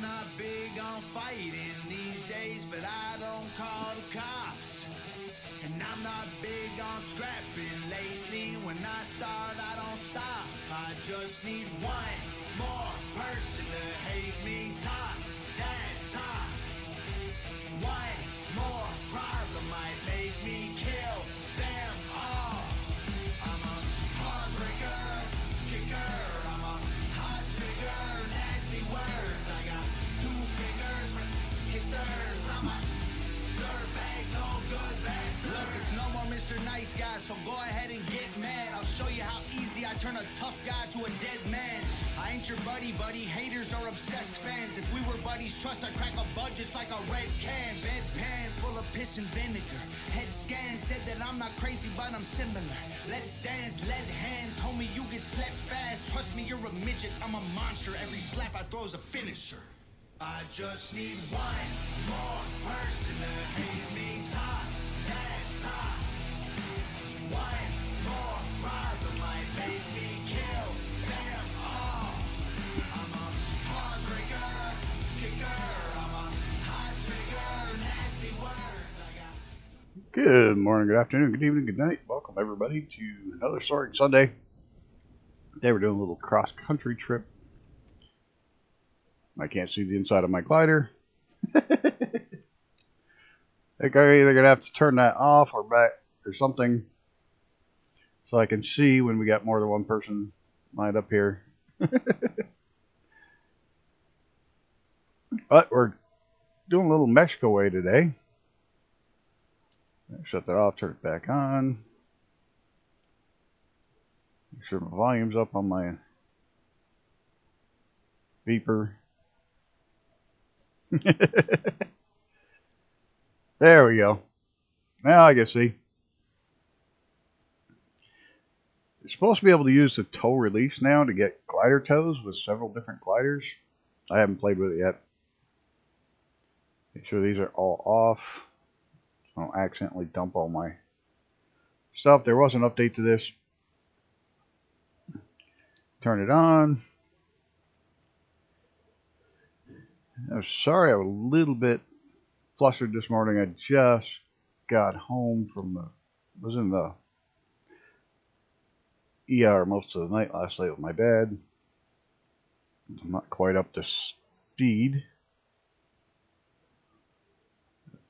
not big on fighting these days, but I don't call the cops. And I'm not big on scrapping lately. When I start, I don't stop. I just need one more person to hate me, talk that talk. One more problem might make me kill them all. I'm a heartbreaker, kicker. I'm a hot trigger, nasty words. I got 2 fingers for kissers. I'm a dirtbag, no good bastard. Look, it's no more Mr. Nice Guy, so go ahead and get mad. I'll show you how easy I turn a tough guy to a dead man. I ain't your buddy, haters are obsessed fans. If we were buddies, trust I'd crack a bud just like a red can. Bedpan full of piss and vinegar. Head scan said that I'm not crazy, but I'm similar. Let's dance, lead hands, homie, you get slapped fast. Trust me, you're a midget, I'm a monster. Every slap I throw is a finisher. I just need one more person to hate me, talk that talk. One more problem might make me kill them all. I'm a heartbreaker, kicker. I'm a hot trigger, nasty words. I got. Good morning, good afternoon, good evening, good night. Welcome everybody to another Soaring Sunday. Today we're doing a little cross-country trip. I can't see the inside of my glider. I think I'm either going to have to turn that off or back or something so I can see when we got more than one person lined up here. But we're doing a little Mexico way today. Shut that off, turn it back on. Make sure my volume's up on my beeper. There we go. Now I can see. You're supposed to be able to use the tow release now to get glider tows with several different gliders. I haven't played with it yet. Make sure these are all off. So I don't accidentally dump all my stuff. There was an update to this. Turn it on. I'm sorry I was a little bit flustered this morning. I just got home from was in the ER most of the night last night with my dad. I'm not quite up to speed.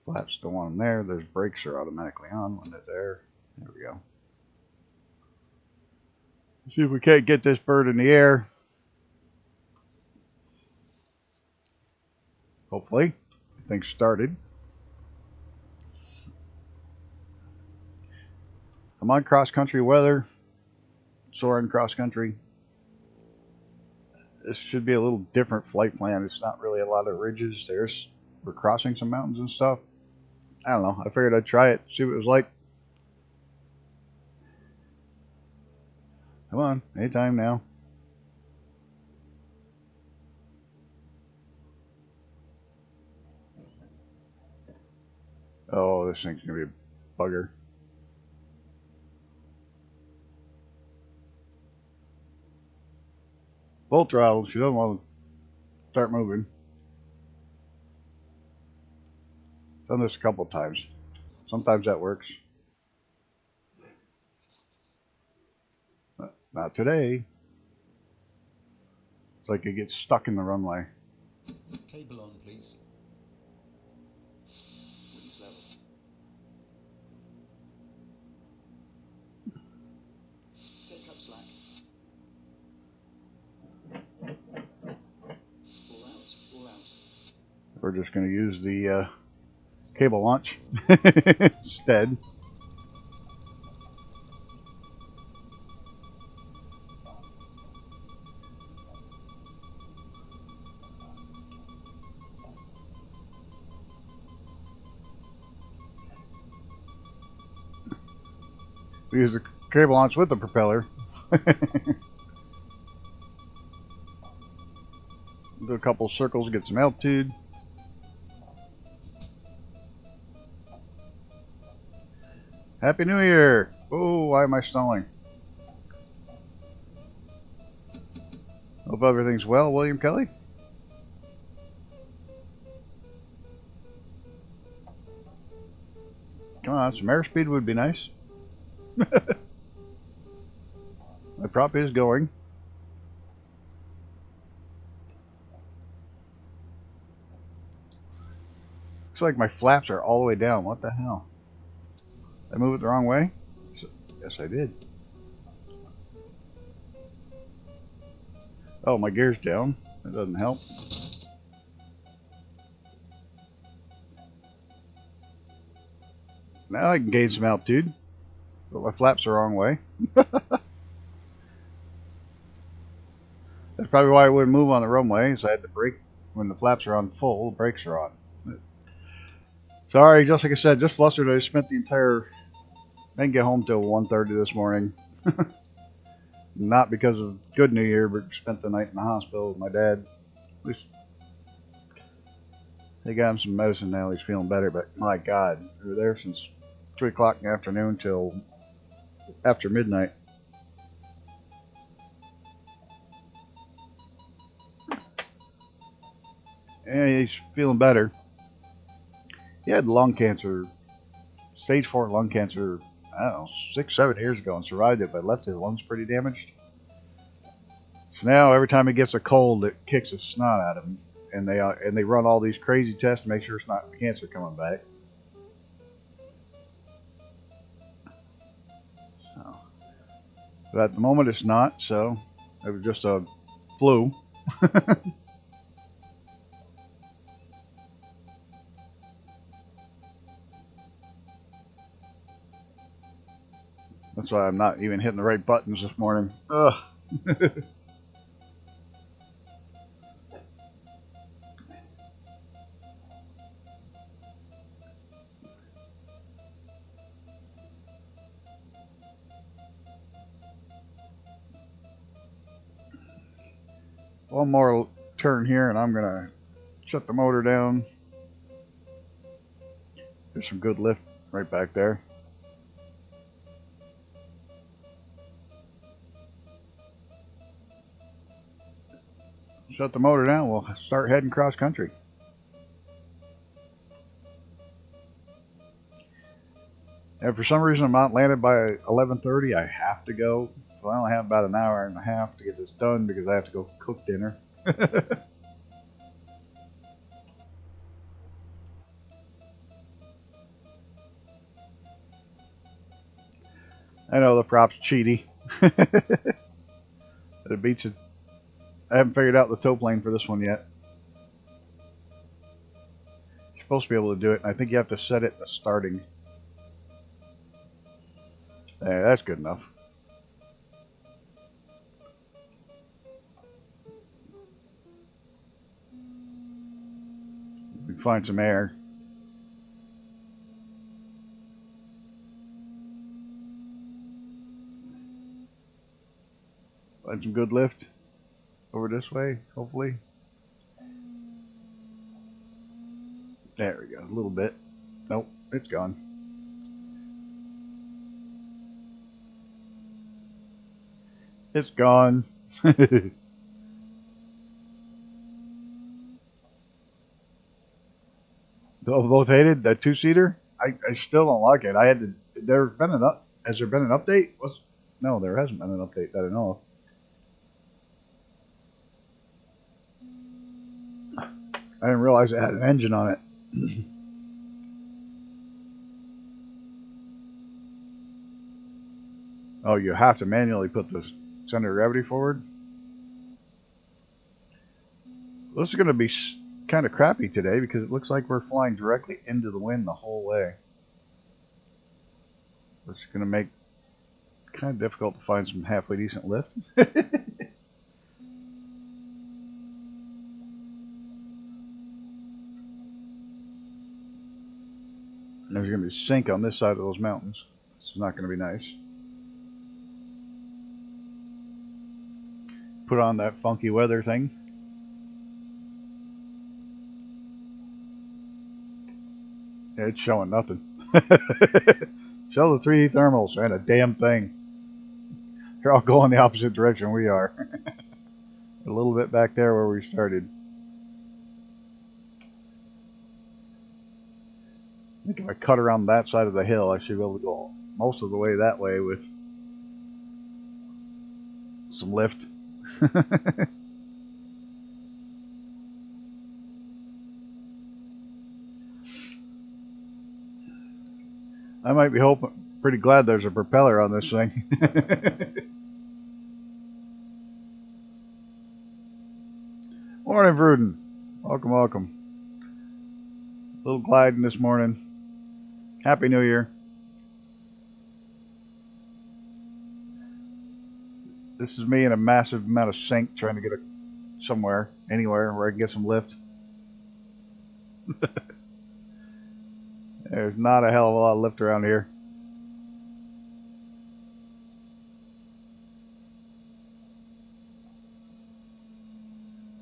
Flaps don't want them there. There's brakes are automatically on when they're there. There we go. Let's see if we can't get this bird in the air. Hopefully, things started. I'm on cross-country weather, soaring cross-country. This should be a little different flight plan. It's not really a lot of ridges. We're crossing some mountains and stuff. I don't know. I figured I'd try it, see what it was like. Come on, anytime now. Oh, this thing's going to be a bugger. Full throttle. She doesn't want to start moving. Done this a couple times. Sometimes that works. But not today. It's like it gets stuck in the runway. Cable on, please. Take up slack. All out. We're just going to use the cable launch instead. We use the cable launch with the propeller. Do a couple circles, get some altitude. Happy New Year! Oh, why am I stalling? Hope everything's well, William Kelly. Come on, some airspeed would be nice. My prop is going. Looks like my flaps are all the way down. What the hell? Did I move it the wrong way? Yes, I did. Oh, my gear's down. That doesn't help. Now I can gain some altitude, but my flaps are the wrong way. That's probably why I wouldn't move on the runway, so I had to brake when the flaps are on full, the brakes are on. Sorry, just like I said, just flustered. I spent the entire... I didn't get home till 1:30 this morning. Not because of good New Year, but spent the night in the hospital with my dad. At least they got him some medicine now. He's feeling better, but my God, we were there since 3 o'clock in the afternoon till after midnight. And he's feeling better. He had lung cancer, stage 4 lung cancer, I don't know, 6-7 years ago, and survived it, but left his lungs pretty damaged. So now every time he gets a cold, it kicks the snot out of him, and they run all these crazy tests to make sure it's not cancer coming back. So, but at the moment it's not, so it was just a flu. That's why I'm not even hitting the right buttons this morning. Ugh. One more turn here and I'm going to shut the motor down. There's some good lift right back there. Shut the motor down, we'll start heading cross country. And for some reason I'm not landed by 11:30, I have to go. So I only have about an hour and a half to get this done because I have to go cook dinner. I know the prop's cheaty. It beats it. I haven't figured out the tow plane for this one yet. You're supposed to be able to do it, and I think you have to set it in the starting. Hey, that's good enough. We can find some air. Find some good lift over this way, hopefully. There we go, a little bit. Nope, it's gone. It's gone. Both hated that 2-seater. I still don't like it. I had to. Has there been an update? No, there hasn't been an update that I know of. I didn't realize it had an engine on it. Oh, you have to manually put the center of gravity forward? This is going to be kind of crappy today because it looks like we're flying directly into the wind the whole way. It's going to make it kind of difficult to find some halfway decent lift. There's going to be sink on this side of those mountains. It's not going to be nice. Put on that funky weather thing. Yeah, it's showing nothing. Show the 3D thermals and a damn thing. They're all going the opposite direction we are. A little bit back there where we started. I think if I cut around that side of the hill, I should be able to go most of the way that way with some lift. I might be pretty glad there's a propeller on this thing. Morning, Vruden. Welcome, welcome. A little gliding this morning. Happy New Year. This is me in a massive amount of sink trying to get somewhere, anywhere where I can get some lift. There's not a hell of a lot of lift around here.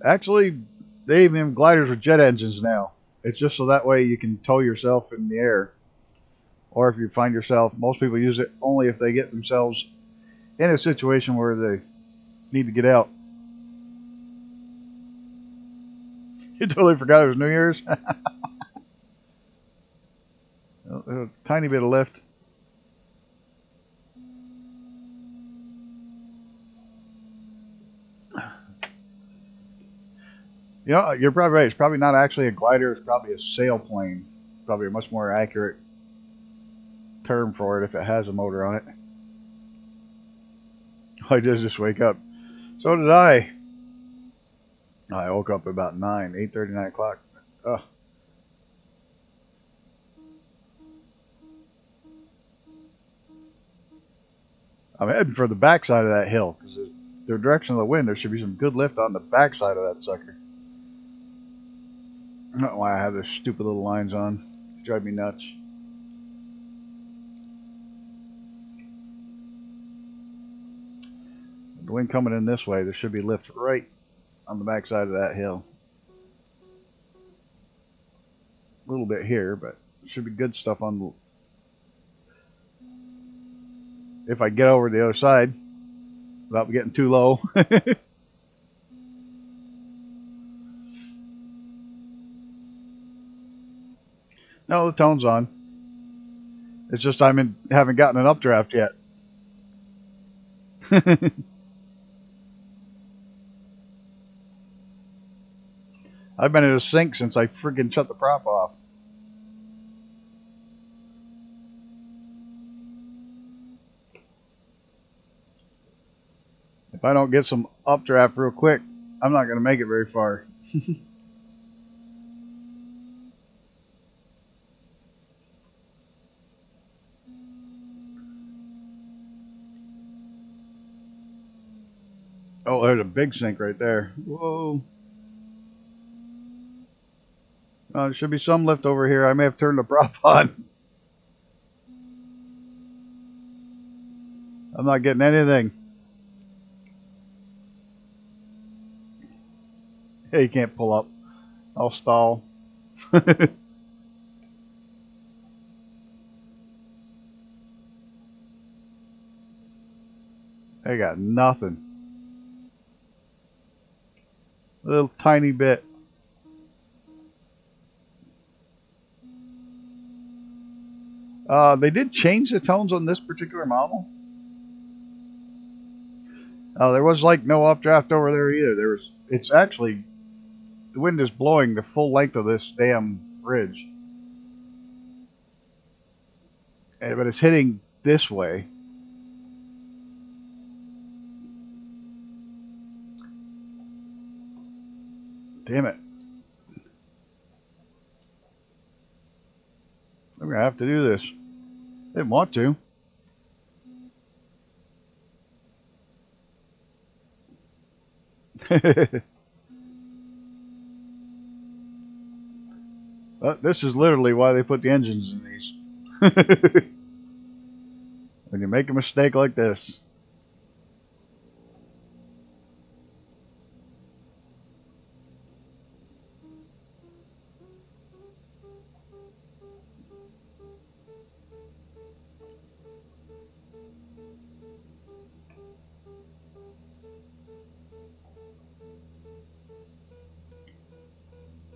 Actually, they even have gliders with jet engines now. It's just so that way you can tow yourself in the air. Or if you find yourself, most people use it only if they get themselves in a situation where they need to get out. You totally forgot it was New Year's? A tiny bit of lift. You know, you're probably right. It's probably not actually a glider. It's probably a sailplane. Probably a much more accurate term for it if it has a motor on it. I did just wake up. So did I. I woke up about 8:30, 9 o'clock. Ugh. I'm heading for the backside of that hill because the direction of the wind, there should be some good lift on the backside of that sucker. I don't know why I have those stupid little lines on. They drive me nuts. The wind coming in this way, there should be lift right on the backside of that hill. A little bit here, but there should be good stuff on the... If I get over to the other side without getting too low. No, the tone's on. It's just haven't gotten an updraft yet. I've been in a sink since I freaking shut the prop off. If I don't get some updraft real quick, I'm not going to make it very far. Oh, there's a big sink right there. Whoa. There should be some lift over here. I may have turned the prop on. I'm not getting anything. Hey, you can't pull up. I'll stall. I got nothing. A little tiny bit. They did change the tones on this particular model. There was like no updraft over there either. It's actually, the wind is blowing the full length of this damn bridge. But it's hitting this way. Damn it. I'm going to have to do this. Didn't want to. This is literally why they put the engines in these. When you make a mistake like this.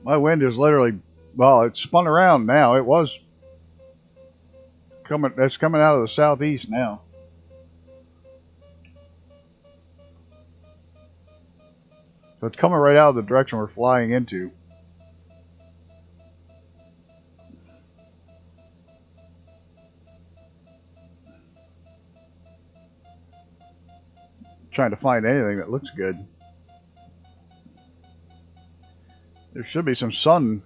My wind is literally, well, it's spun around now. It was That's coming out of the southeast now. So it's coming right out of the direction we're flying into. Trying to find anything that looks good. There should be some sun.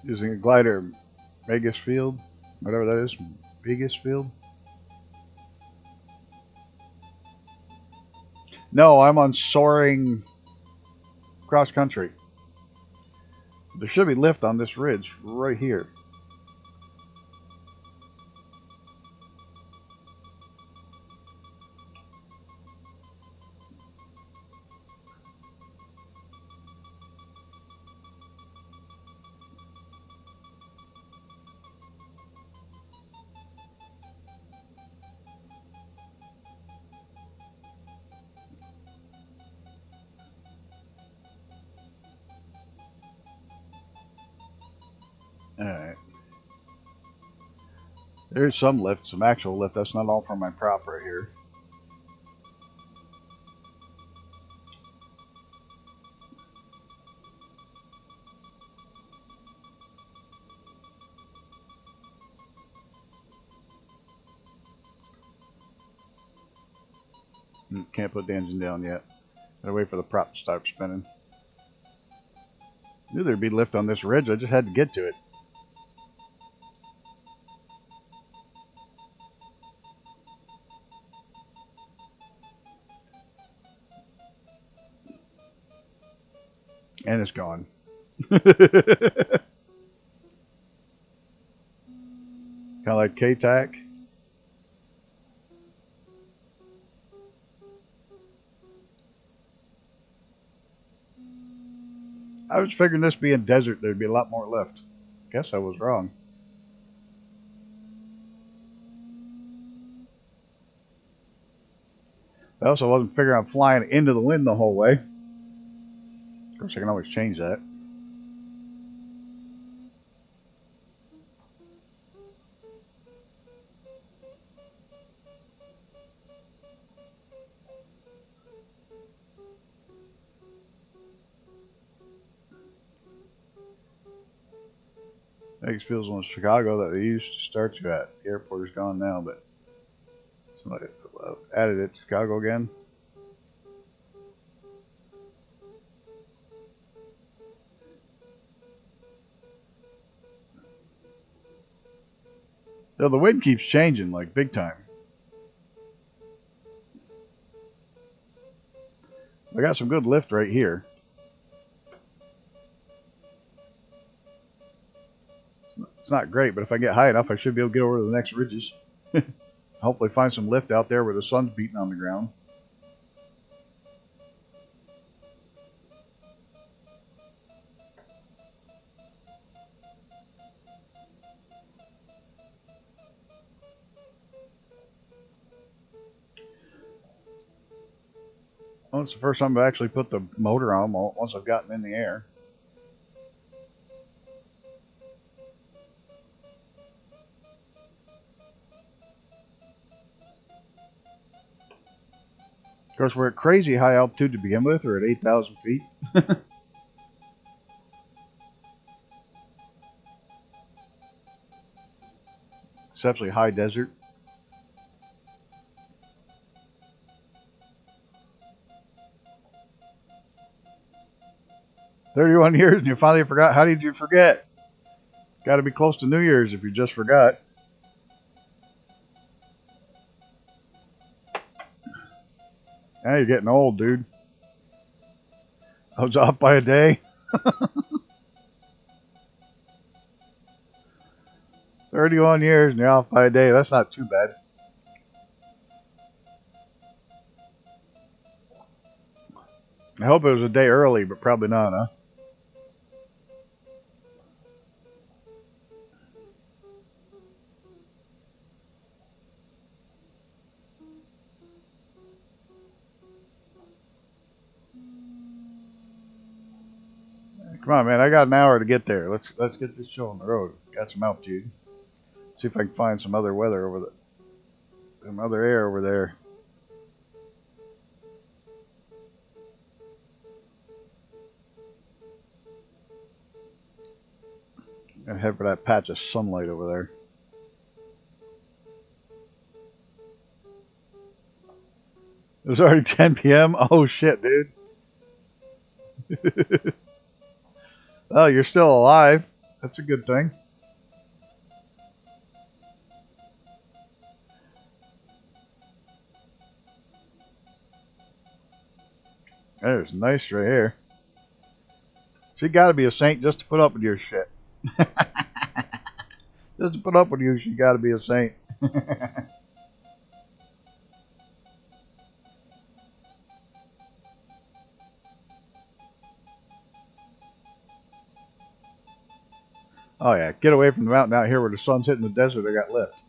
Using a glider, Vegas Field, whatever that is, Vegas Field. No, I'm on Soaring cross country. There should be lift on this ridge right here. Alright. There's some lift, some actual lift. That's not all from my prop right here. Can't put the engine down yet. Gotta wait for the prop to start spinning. Knew there'd be lift on this ridge, I just had to get to it. And it's gone. Kind of like K-Tac. I was figuring this being desert, there'd be a lot more left. Guess I was wrong. I also wasn't figuring on flying into the wind the whole way. Of course, I can always change that. Vegas Field's one in Chicago that they used to start you at. The airport is gone now, but somebody added it to Chicago again. Though the wind keeps changing, like big time. I got some good lift right here. It's not great, but if I get high enough, I should be able to get over to the next ridges. Hopefully find some lift out there where the sun's beating on the ground. Well, it's the first time I've actually put the motor on once I've gotten in the air. Of course, we're at crazy high altitude to begin with. We're at 8,000 feet. Exceptionally high desert. "31 years and you finally forgot." How did you forget? Got to be close to New Year's if you just forgot. Now you're getting old, dude. I was off by a day. 31 years and you're off by a day. That's not too bad. I hope it was a day early, but probably not, huh? Come on, man. I got an hour to get there. Let's get this show on the road. Got some altitude. See if I can find some other weather over some other air over there. Gonna head for that patch of sunlight over there. It was already 10 p.m. Oh shit, dude. Oh, you're still alive. That's a good thing. There's nice right here. She got to be a saint just to put up with your shit. Just to put up with you, she got to be a saint. Oh yeah, get away from the mountain out here where the sun's hitting the desert. I got lift.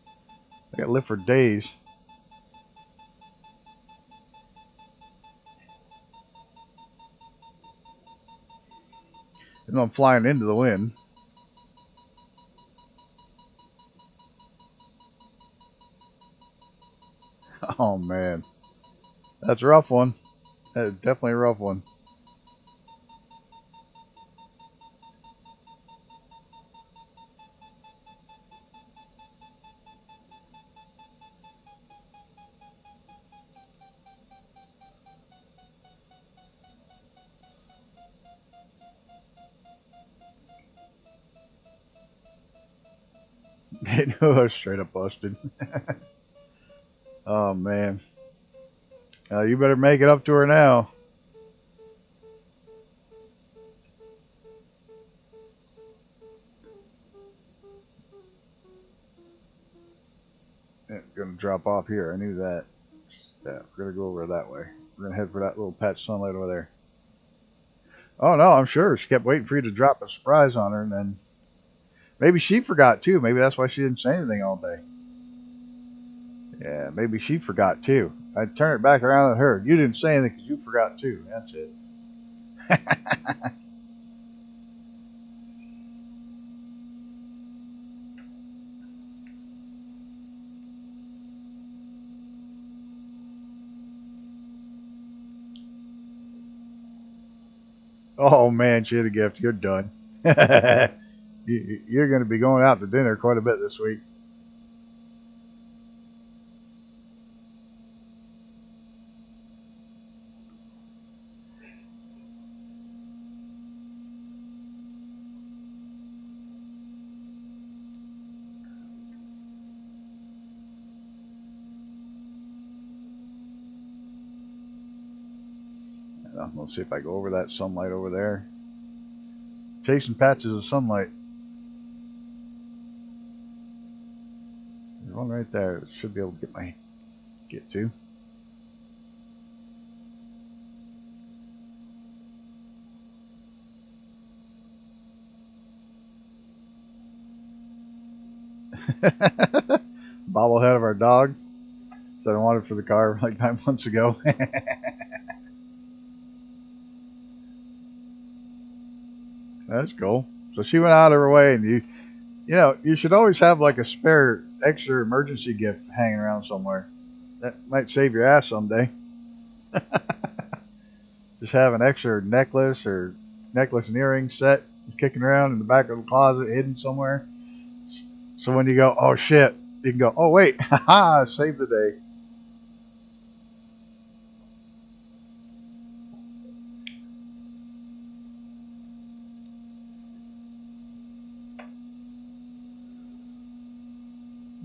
I got lift for days. And I'm flying into the wind. Oh man, that's a rough one. That's definitely a rough one. They knew I was straight up busted. Oh man, you better make it up to her now. Yeah, gonna drop off here. I knew that. Yeah, we're gonna go over that way. We're gonna head for that little patch of sunlight over there. Oh no, I'm sure she kept waiting for you to drop a surprise on her, and then maybe she forgot too. Maybe that's why she didn't say anything all day. Yeah, maybe she forgot too. I turned it back around at her. You didn't say anything because you forgot too. That's it. Oh man, she had a gift. You're done. You're going to be going out to dinner quite a bit this week. Let's see if I go over that sunlight over there. Chasing patches of sunlight. There's one right there. Should be able to get to. Bobblehead of our dog. So I wanted for the car like 9 months ago. That's cool. So she went out of her way, and you know, you should always have like a spare extra emergency gift hanging around somewhere. That might save your ass someday. Just have an extra necklace and earring set just kicking around in the back of the closet, hidden somewhere. So when you go, oh shit, you can go, oh wait, haha, save the day.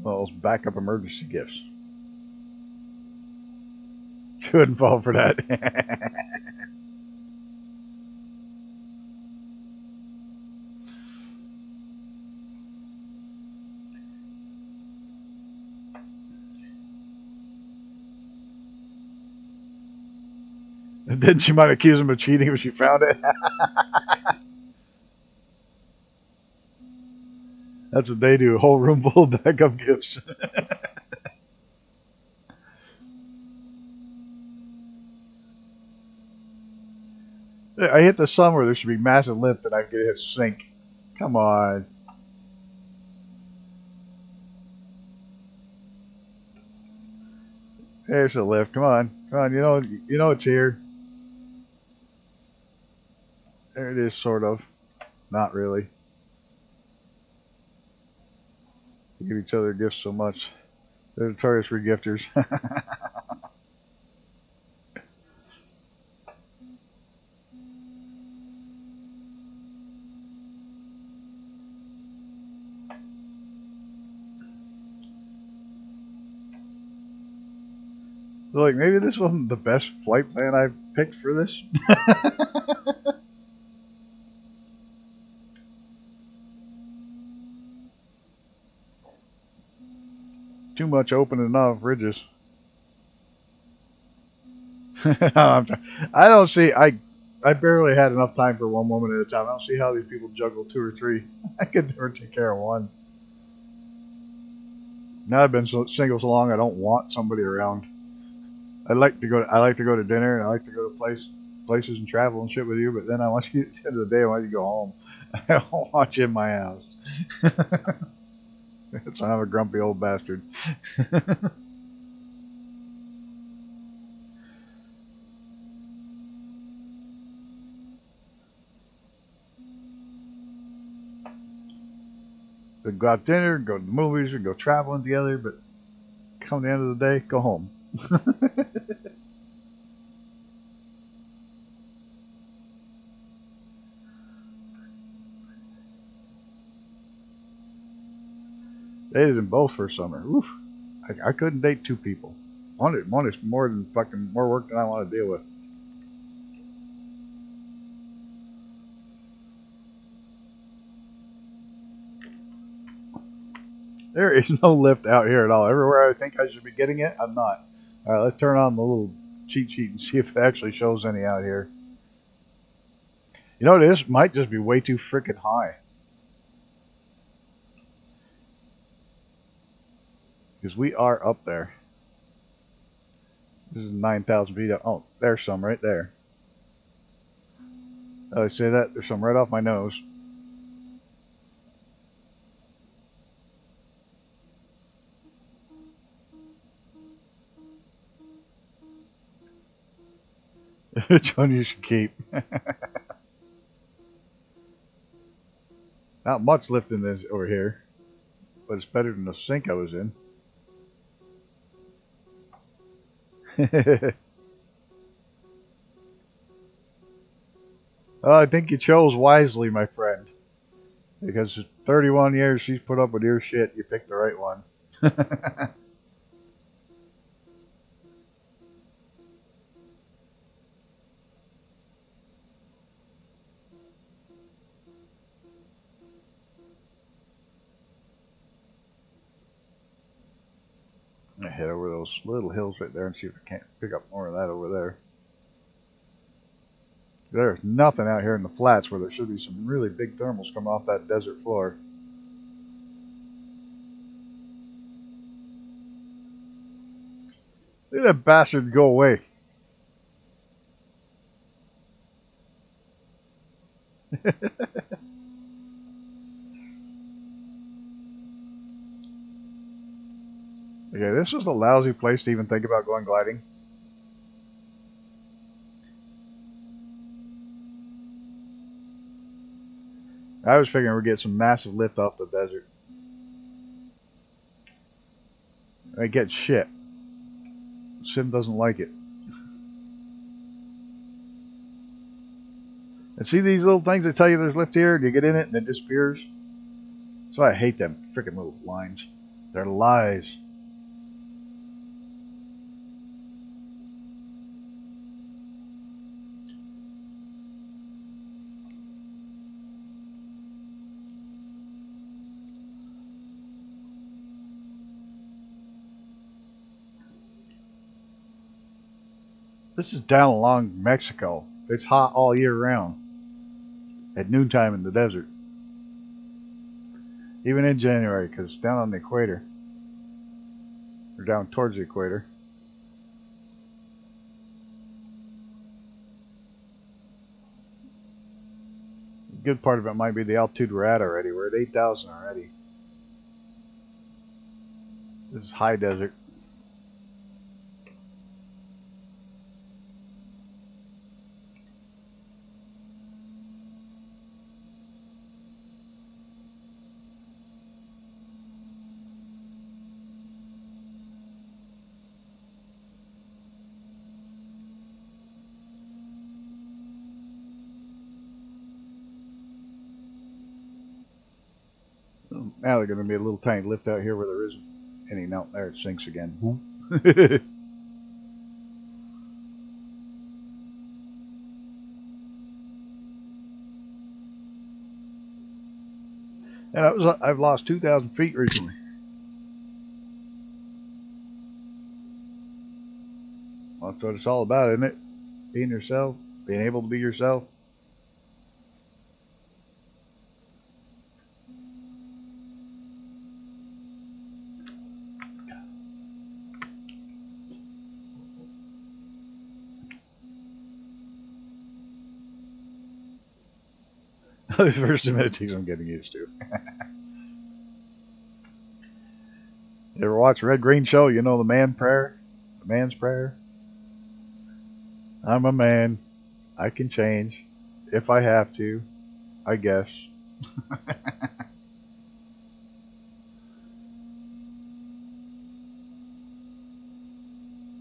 Well, those backup emergency gifts. Couldn't fall for that. Then she might accuse him of cheating if she found it. That's what they do. A whole room full of backup gifts. I hit the sun where there should be massive lift and I get hit sink. Come on. There's the lift. Come on. Come on. You know it's here. There it is, sort of. Not really. We give each other gifts so much. They're notorious regifters. Like, maybe this wasn't the best flight plan I picked for this. Too much open enough ridges. I don't see. I barely had enough time for one woman at a time. I don't see how these people juggle two or three. I could never take care of one. Now I've been single so long, I don't want somebody around. I like to go to dinner and I like to go to places and travel and shit with you. But then I want you at the end of the day, I want you to go home. I don't want you in my house. So I'm a grumpy old bastard. We go out to dinner, go to the movies, or go traveling together, but come the end of the day, go home. Dated them both for summer. Oof. I couldn't date two people. One is more work than I want to deal with. There is no lift out here at all. Everywhere I think I should be getting it, I'm not. All right, let's turn on the little cheat sheet and see if it actually shows any out here. You know, this might just be way too freaking high. Because we are up there. This is 9,000 feet up. Oh, there's some right there. Oh, I say that. There's some right off my nose. Which one you should keep? Not much lift in this over here. But it's better than the sink I was in. Well, I think you chose wisely, my friend. Because 31 years she's put up with your shit, you picked the right one. I'm gonna head over those little hills right there and see if I can't pick up more of that over there. There's nothing out here in the flats where there should be some really big thermals coming off that desert floor. Look at that bastard go away. Okay, this was a lousy place to even think about going gliding. I was figuring we'd get some massive lift off the desert. I get shit. Sim doesn't like it. And see these little things that tell you there's lift here, and you get in it and it disappears? That's why I hate them freaking little lines. They're lies. This is down along Mexico. It's hot all year round. At noontime in the desert. Even in January, because it's down on the equator. Or down towards the equator. good part of it might be the altitude we're at already. We're at 8,000 already. This is high desert. Now there's going to be a little tiny lift out here where there isn't any. No, there it sinks again. And I've lost 2,000 feet recently. Well, that's what it's all about, isn't it? Being yourself, being able to be yourself. Those first amenities I'm getting used to. You ever watch Red Green Show? You know the man prayer? The man's prayer? I'm a man. I can change. If I have to, I guess.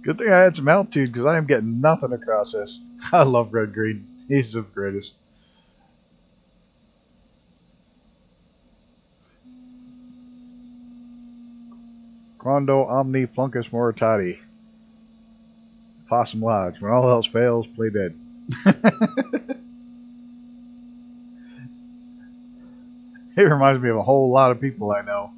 Good thing I had some altitude because I am getting nothing across this. I love Red Green. He's the greatest. Quando omni fluncus moritati. Possum Lodge. When all else fails, play dead. It reminds me of a whole lot of people I know.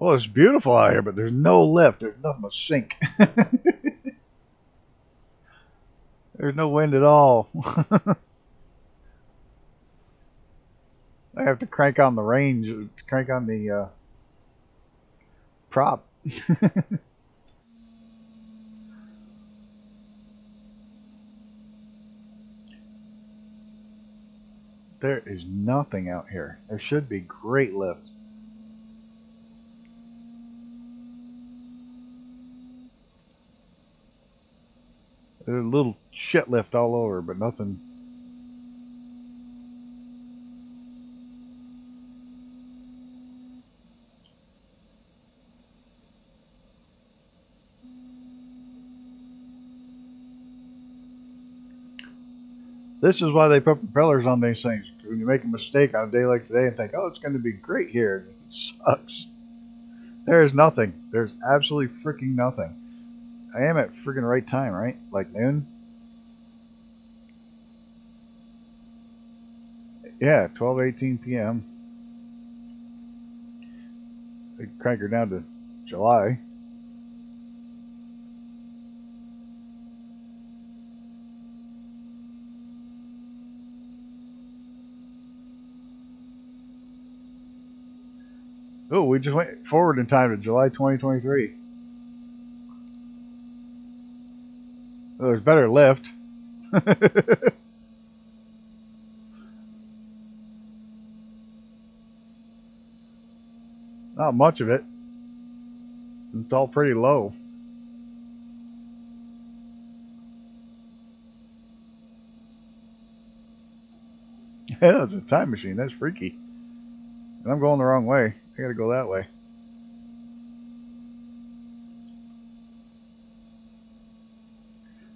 Well, it's beautiful out here, but there's no lift. There's nothing but sink. There's no wind at all. I have to crank on the range, crank on the prop. There is nothing out here. There should be great lift. There's a little shit lift all over, but nothing. This is why they put propellers on these things. When you make a mistake on a day like today and think, oh, it's going to be great here, it sucks. There is nothing. There's absolutely freaking nothing. I am at freaking right time, right? Like noon? Yeah, 12:18 p.m. They crank her down to July. Oh, we just went forward in time to July 2023. Oh, there's better lift. Not much of it. It's all pretty low. Yeah, it's a time machine. That's freaky. And I'm going the wrong way. I gotta go that way.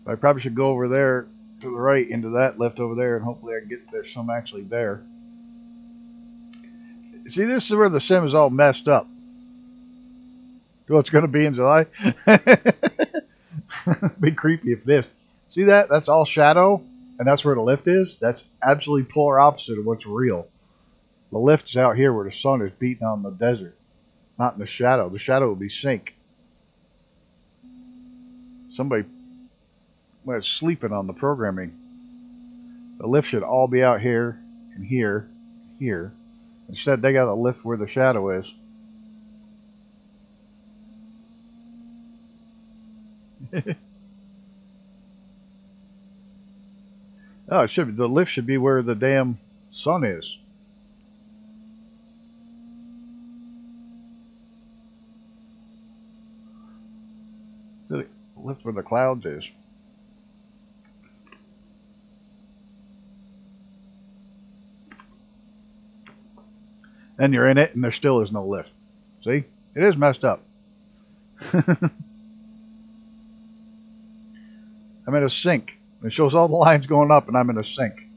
I probably should go over there to the right into that lift over there, and hopefully I can get there's some actually there. See, this is where the sim is all messed up. Oh, it's going to be in July? Be creepy if this. See that? That's all shadow, and that's where the lift is. That's absolutely polar opposite of what's real. The lift is out here where the sun is beating on the desert, not in the shadow. The shadow will be sink. Somebody was sleeping on the programming. The lift should all be out here and here, here. Instead, they got a lift where the shadow is. Oh, it should be, the lift should be where the damn sun is. The lift where the clouds is. And you're in it, and there still is no lift. See? It is messed up. I'm in a sink. It shows all the lines going up, and I'm in a sink.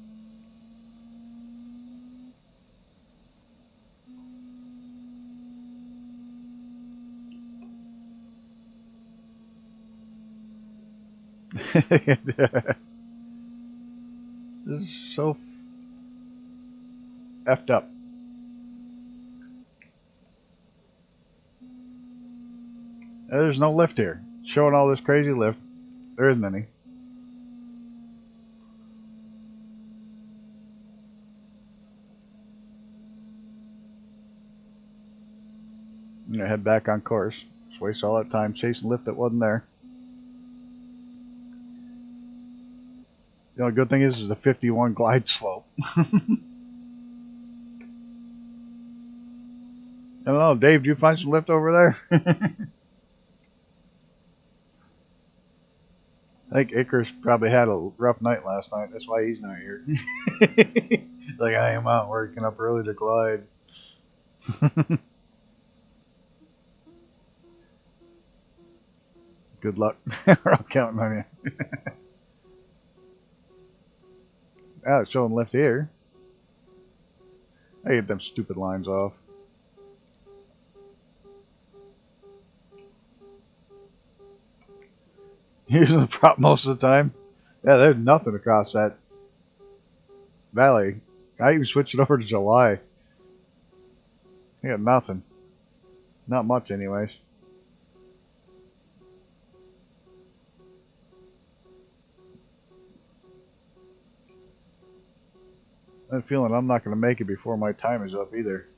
This is so effed up. There's no lift here. It's showing all this crazy lift. There isn't any. I'm gonna head back on course. Just waste all that time chasing lift that wasn't there. The only good thing is the 51 glide slope. I don't know, Dave, did you find some lift over there? I think Icarus probably had a rough night last night. That's why he's not here. Like, I am out working up early to glide. Good luck. We're all counting on you. Ah, it's showing left here. I get them stupid lines off. Using the prop most of the time. Yeah, there's nothing across that valley. I even switched it over to July. I got nothing. Not much anyways. I have a feeling I'm not going to make it before my time is up either.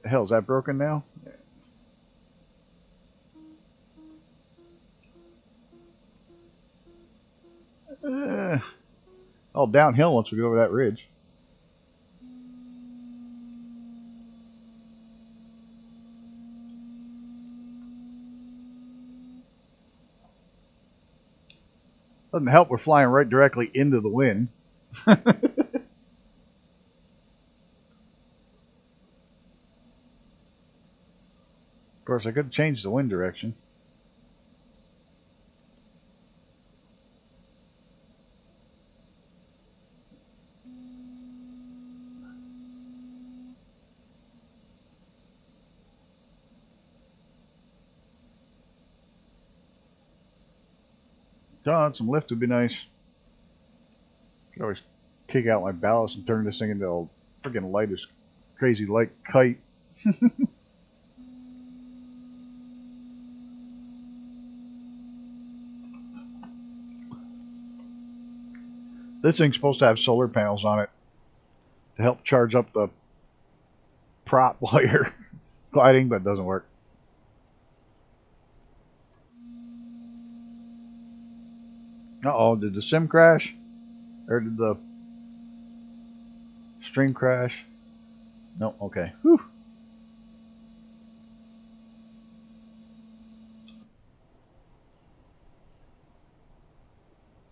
The hell, is that broken now? All downhill once we go over that ridge. Doesn't help we're flying right directly into the wind. Of course, I could change the wind direction. God, some lift would be nice. Could always kick out my ballast and turn this thing into a freaking lightest crazy light kite. This thing's supposed to have solar panels on it to help charge up the prop while you're gliding, but it doesn't work. Uh-oh, did the sim crash? Or did the stream crash? No, okay. Whew.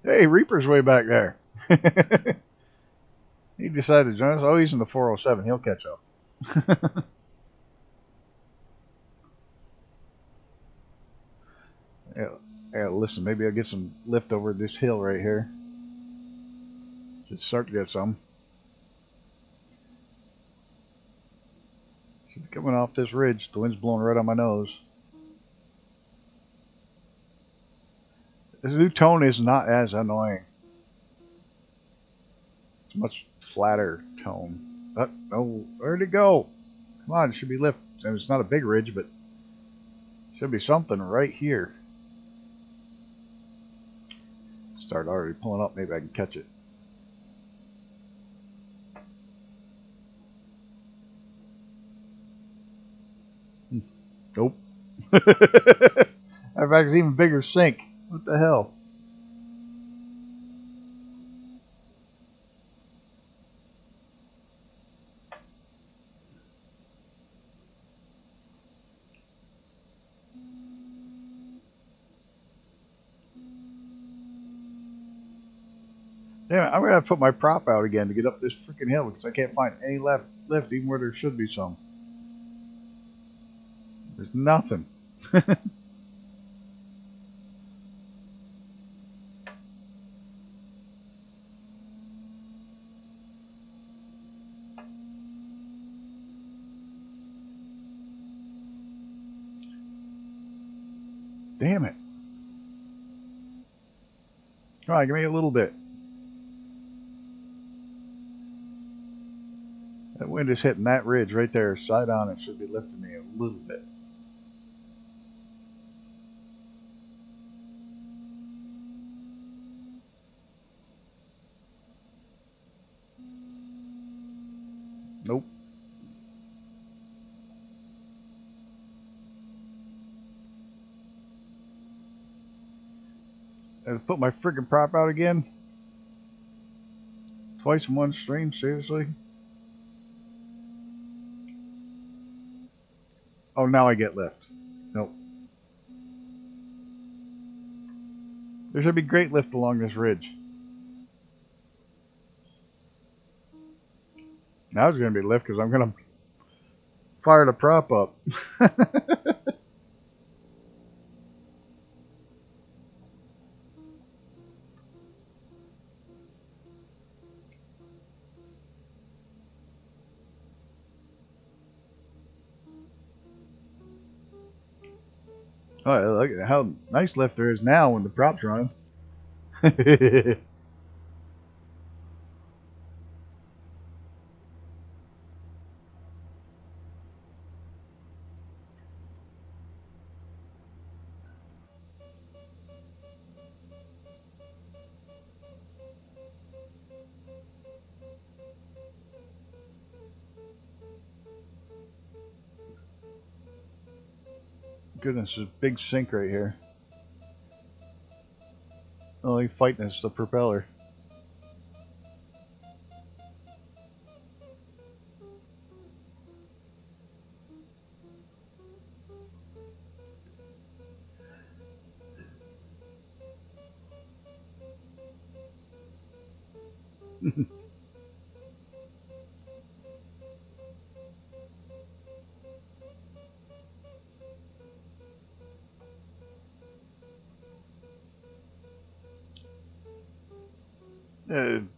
Hey, Reaper's way back there. He decided to join us. Oh, he's in the 407. He'll catch up. Yeah, listen, maybe I'll get some lift over this hill right here. Should start to get some. Should be coming off this ridge. The wind's blowing right on my nose. This new tone is not as annoying. It's a much flatter tone. Oh, where'd it go? Come on, it should be lift. It's not a big ridge, but should be something right here. started already pulling up. Maybe I can catch it. Nope. In fact, it's even bigger sink. What the hell? Yeah, I'm gonna have to put my prop out again to get up this freaking hill because I can't find any lift, even where there should be some. There's nothing. Damn it. Come on, give me a little bit. That wind is hitting that ridge right there, side on. It should be lifting me a little bit. Nope. I have to put my freaking prop out again. Twice in one stream, seriously? Oh, now I get lift. Nope. There should be great lift along this ridge. Now there's going to be lift because I'm going to fire the prop up. Oh, look at how nice lift there is now when the prop's running. Goodness, there's a big sink right here. Only fighting is the propeller.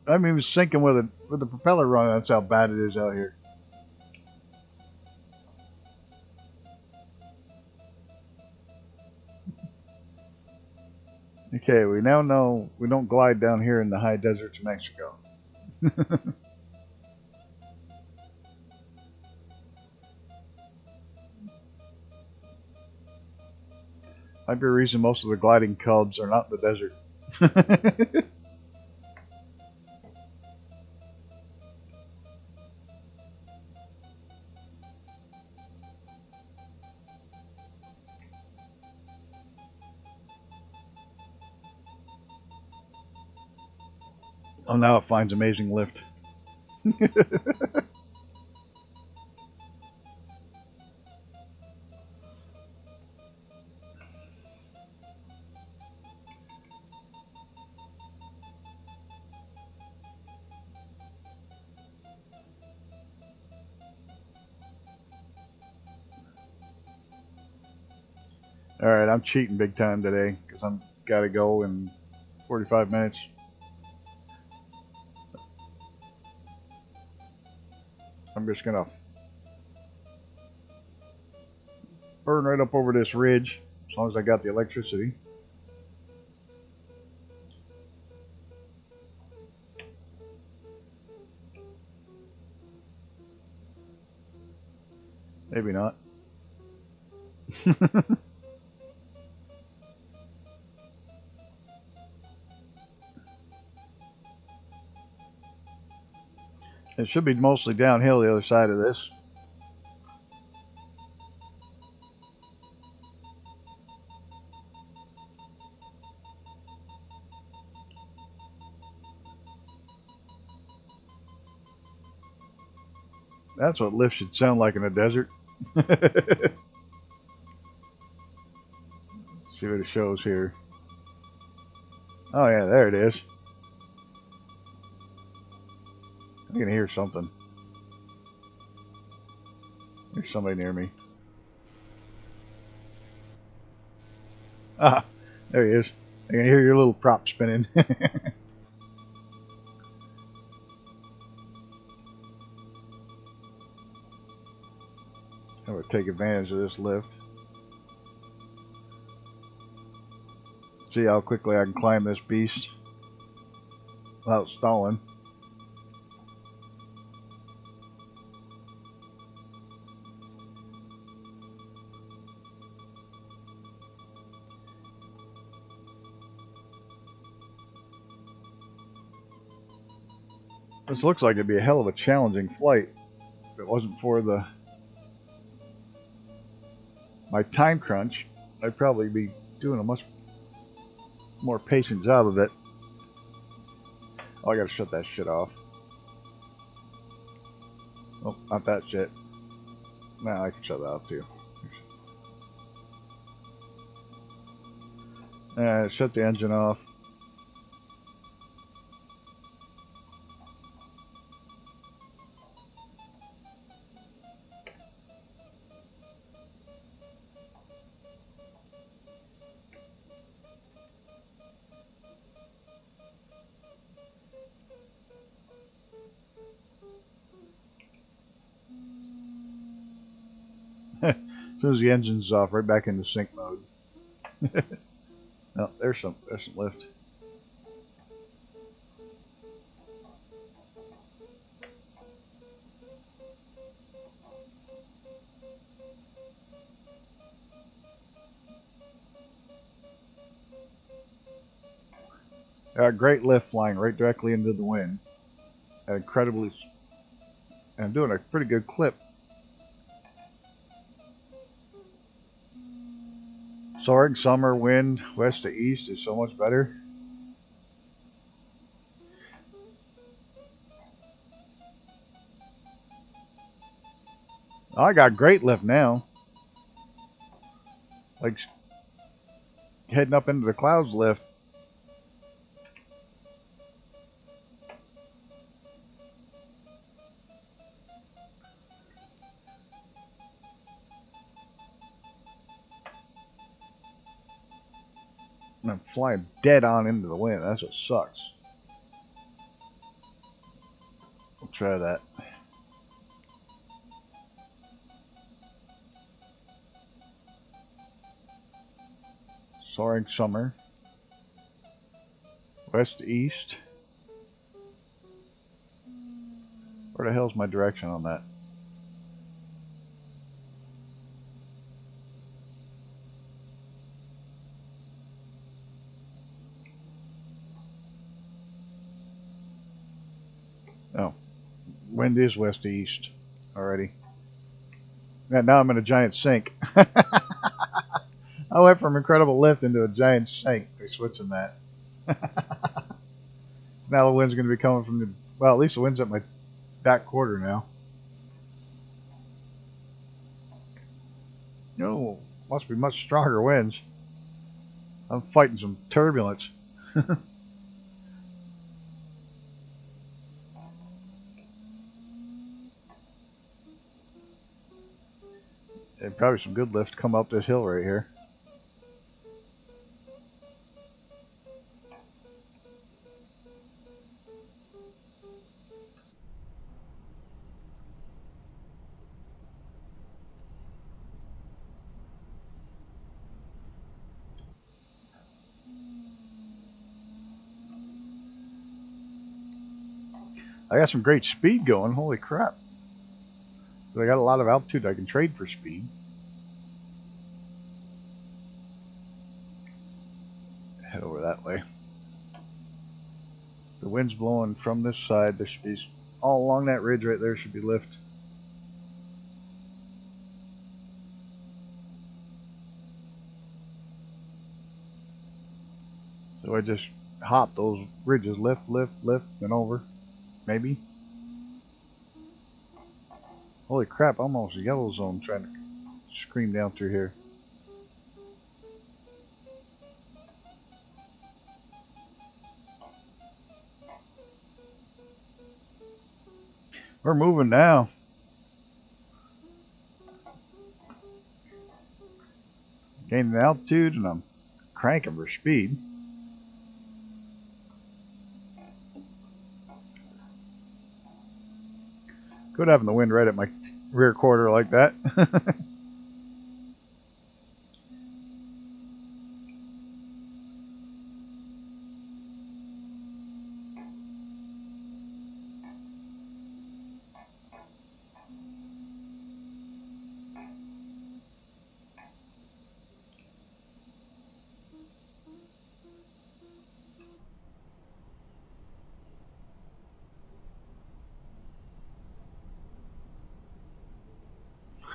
I'm even sinking with the propeller running. That's how bad it is out here. Okay, we now know we don't glide down here in the high deserts of Mexico. Might be a reason most of the gliding cubs are not in the desert. Oh, now it finds amazing lift. Alright, I'm cheating big time today because I'm gotta go in 45 minutes. I'm just gonna burn right up over this ridge as long as I got the electricity. Maybe not. It should be mostly downhill the other side of this. That's what lift should sound like in a desert. See what it shows here. Oh yeah, there it is. I can hear something. There's somebody near me. Ah, there he is. I can hear your little prop spinning. I would take advantage of this lift. See how quickly I can climb this beast without stalling. This looks like it'd be a hell of a challenging flight if it wasn't for my time crunch. I'd probably be doing a much more patient job of it. Oh, I gotta shut that shit off. Oh, not that shit. Nah, I can shut that off too. Shut the engine off. As soon as the engine's off, right back into sync mode. Oh, there's some lift. Great lift flying right directly into the wind. Incredibly, and I'm doing a pretty good clip. Soaring summer wind west to east is so much better. Oh, I got great lift now. Like heading up into the clouds lift. And I'm flying dead on into the wind. That's what sucks. We'll try that. Soaring summer. West to east. Where the hell's my direction on that? Oh. Wind is west to east already. Yeah, now I'm in a giant sink. I went from incredible lift into a giant sink by switching that. Now the wind's going to be coming from the... Well, at least the wind's at my back quarter now. Oh, must be much stronger winds. I'm fighting some turbulence. And probably some good lift come up this hill right here. I got some great speed going. Holy crap. But I got a lot of altitude I can trade for speed. Head over that way. The wind's blowing from this side. There should be all along that ridge right there should be lift. So I just hop those ridges, lift, and over, maybe. Holy crap, almost a yellow zone trying to scream down through here. We're moving now. Gaining altitude and I'm cranking for speed. Good having the wind right at my rear quarter like that.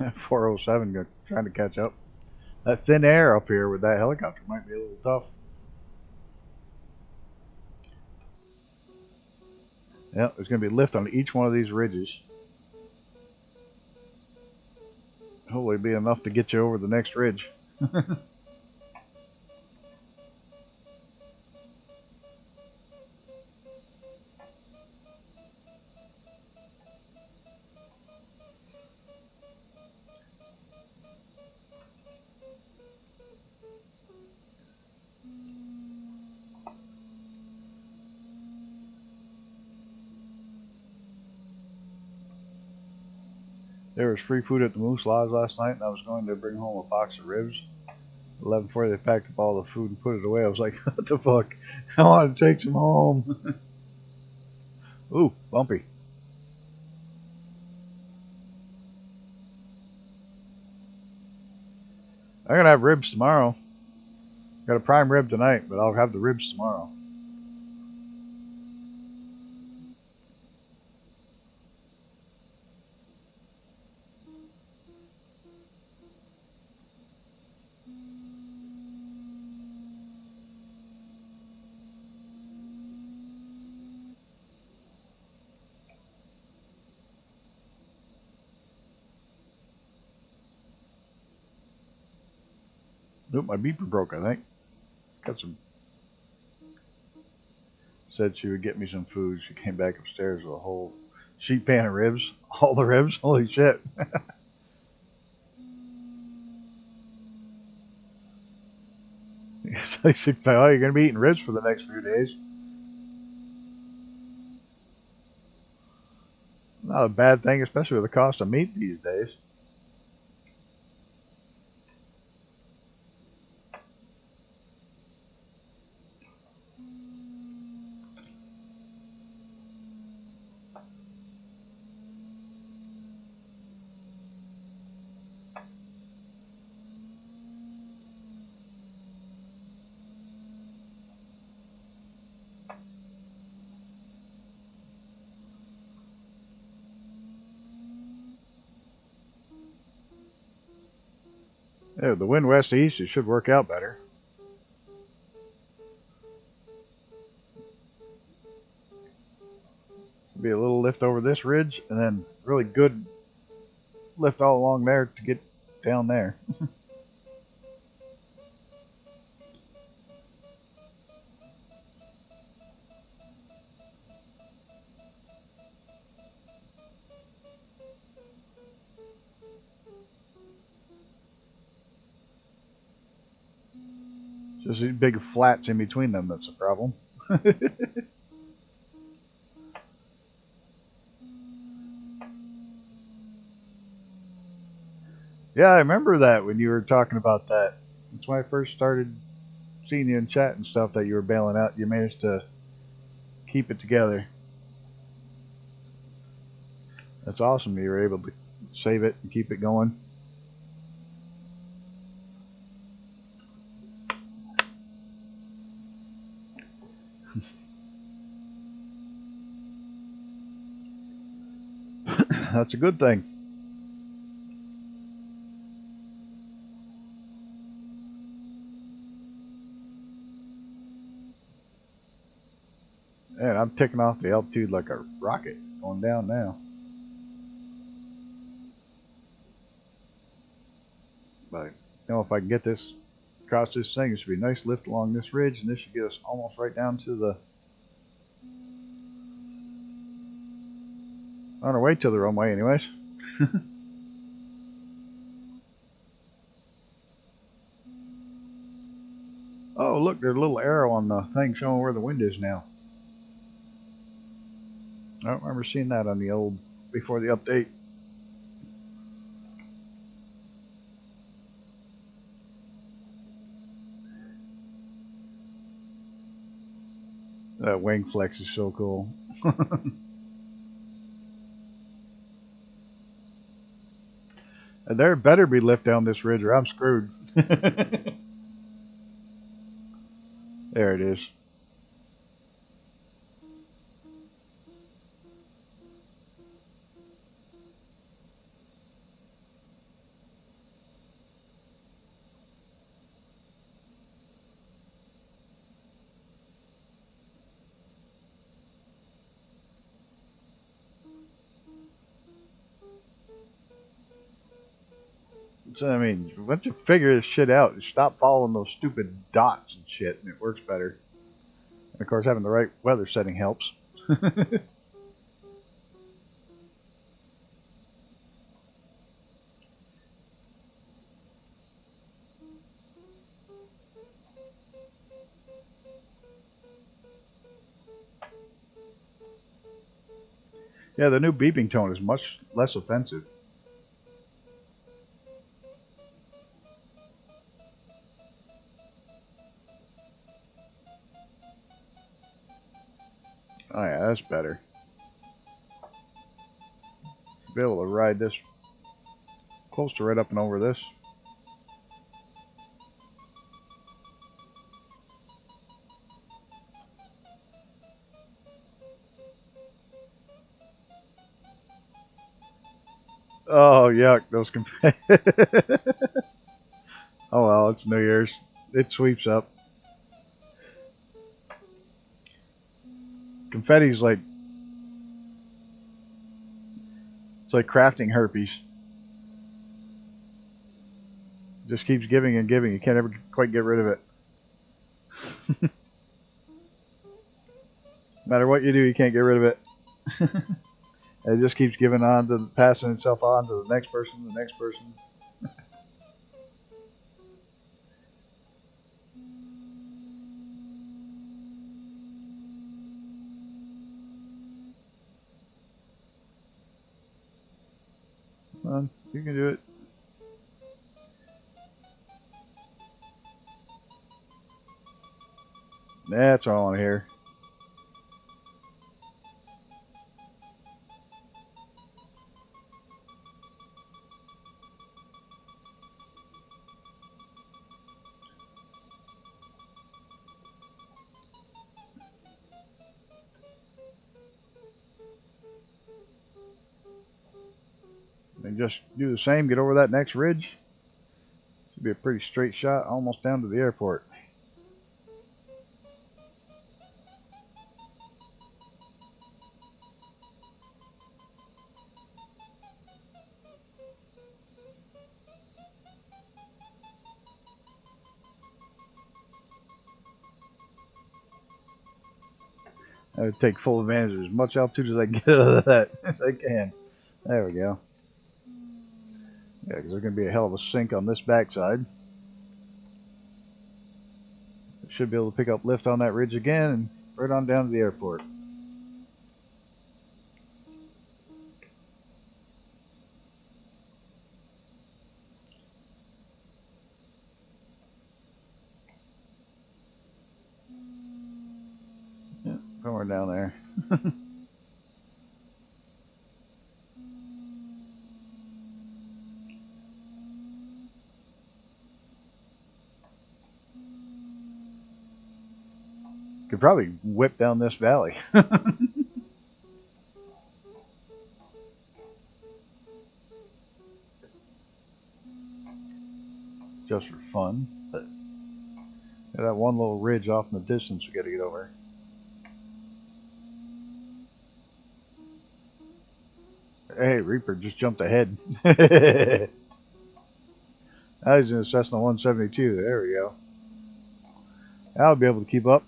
.407 trying to catch up. That thin air up here with that helicopter might be a little tough. Yeah, there's going to be lift on each one of these ridges. Hopefully be enough to get you over the next ridge. There was free food at the Moose Lodge last night, and I was going to bring home a box of ribs. 11:40, they packed up all the food and put it away. I was like, what the fuck? I want to take some home. Ooh, bumpy. I'm going to have ribs tomorrow. Got a prime rib tonight, but I'll have the ribs tomorrow. Oop, my beeper broke, I think. Got some. Said she would get me some food. She came back upstairs with a whole sheet pan of ribs. All the ribs? Holy shit. So she, oh, you're going to be eating ribs for the next few days. Not a bad thing, especially with the cost of meat these days. Yeah, the wind west to east, it should work out better. Be a little lift over this ridge, and then really good lift all along there to get down there. Just these big flats in between them that's a problem. Yeah, I remember that when you were talking about that. That's when I first started seeing you in chat and stuff that you were bailing out. You managed to keep it together. That's awesome. You were able to save it and keep it going. That's a good thing. And I'm ticking off the altitude like a rocket going down now. But you know, if I can get this across this thing, it should be a nice lift along this ridge, and this should get us almost right down to the on our way to the runway, anyways. Oh, look, there's a little arrow on the thing showing where the wind is now. I don't remember seeing that on the old before the update. That wing flex is so cool. And there better be lift down this ridge or I'm screwed. There it is. So, I mean, once you figure this shit out, you stop following those stupid dots and shit, and it works better. And of course, having the right weather setting helps. Yeah, the new beeping tone is much less offensive. Oh yeah, that's better. Be able to ride this close to right up and over this. Oh yuck, those confetti. Oh well, it's New Year's. It sweeps up. Confetti's like it's like crafting herpes. Just keeps giving and giving. You can't ever quite get rid of it. No matter what you do, you can't get rid of it. It just keeps giving on to passing itself on to the next person, the next person. Come on, you can do it. That's all I want to hear. And just do the same, get over that next ridge. Should be a pretty straight shot, almost down to the airport. I would take full advantage of as much altitude as I can get out of that as I can. There we go. Yeah, because there's going to be a hell of a sink on this backside. Should be able to pick up lift on that ridge again and right on down to the airport. Yeah, somewhere down there. Could probably whip down this valley. just for fun. But that one little ridge off in the distance we got to get over. Hey, Reaper just jumped ahead. I was in a Cessna 172. There we go. I'll be able to keep up.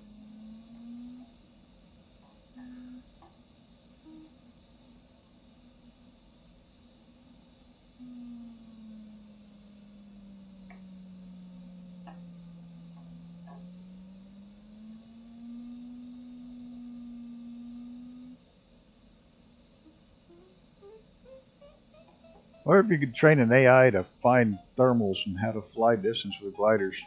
Or if you could train an AI to find thermals and how to fly distance with gliders.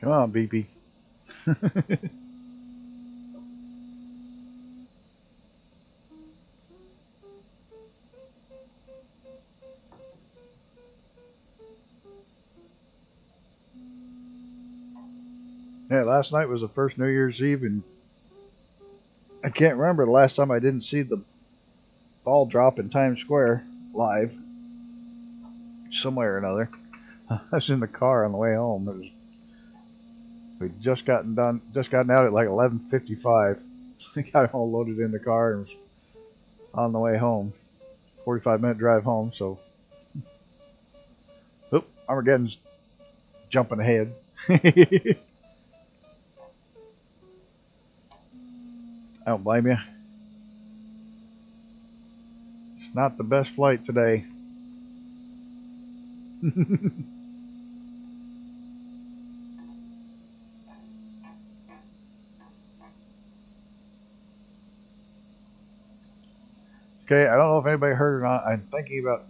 Come on, BP. Yeah, last night was the first New Year's Eve, and I can't remember the last time I didn't see the ball drop in Times Square live somewhere or another. I was in the car on the way home. We'd just gotten out at like 11:55. I got it all loaded in the car and was on the way home. 45-minute drive home, so. Oop, Armageddon's jumping ahead. I don't blame you. It's not the best flight today. Okay, I don't know if anybody heard or not. I'm thinking about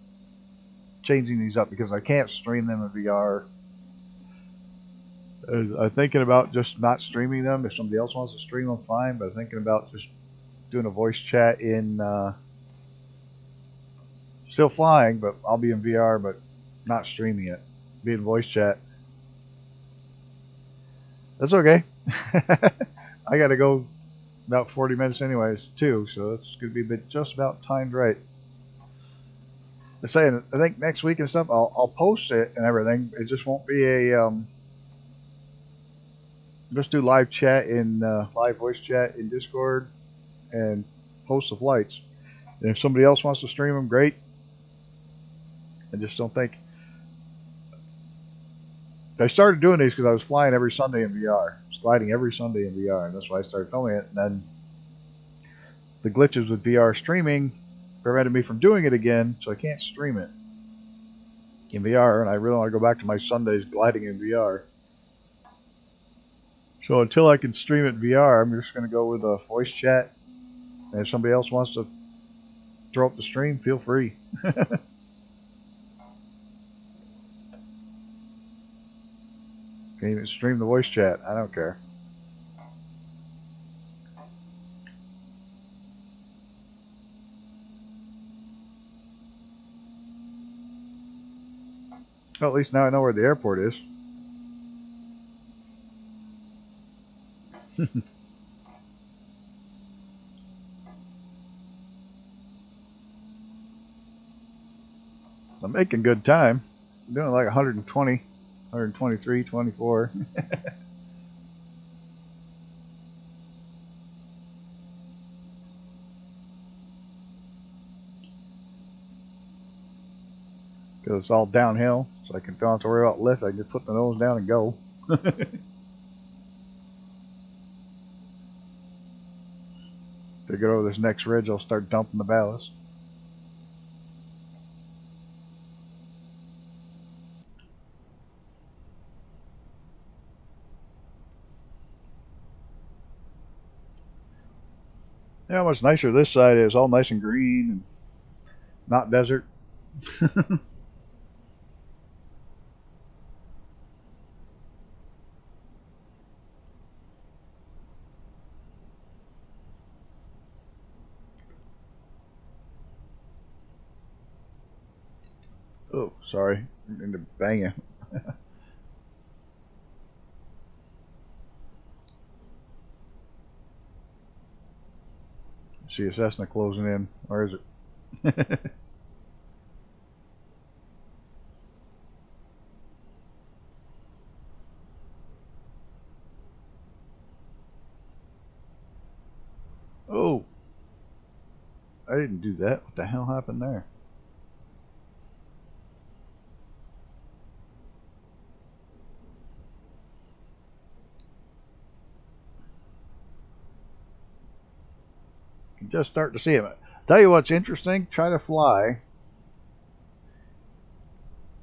changing these up because I can't stream them in VR. I'm thinking about just not streaming them. If somebody else wants to stream them, fine. But I'm thinking about just doing a voice chat in, still flying, but I'll be in VR, but not streaming it. Be in voice chat. That's okay. I got to go about 40 minutes anyways, too, so it's going to be just about timed right. I'm saying, I think next week and stuff, I'll post it and everything. It just won't be a, just do live chat in, live voice chat in Discord and post the flights. And if somebody else wants to stream them, great. I just don't think. I started doing these because I was flying every Sunday in VR. I was gliding every Sunday in VR, and that's why I started filming it. And then the glitches with VR streaming prevented me from doing it again, so I can't stream it in VR, and I really want to go back to my Sundays gliding in VR. So until I can stream it in VR, I'm just going to go with a voice chat. And if somebody else wants to throw up the stream, feel free. Can even stream the voice chat. I don't care. Well, at least now I know where the airport is. I'm making good time. I'm doing like 120, 123, 24. Because it's all downhill, so I don't have to worry about lift. I can just put the nose down and go. To get over this next ridge, I'll start dumping the ballast. You know how much nicer this side is, all nice and green and not desert. Oh, sorry. I didn't mean to bang you. See a Cessna closing in. Where is it? Oh, I didn't do that. What the hell happened there? You just start to see it. Tell you what's interesting. Try to fly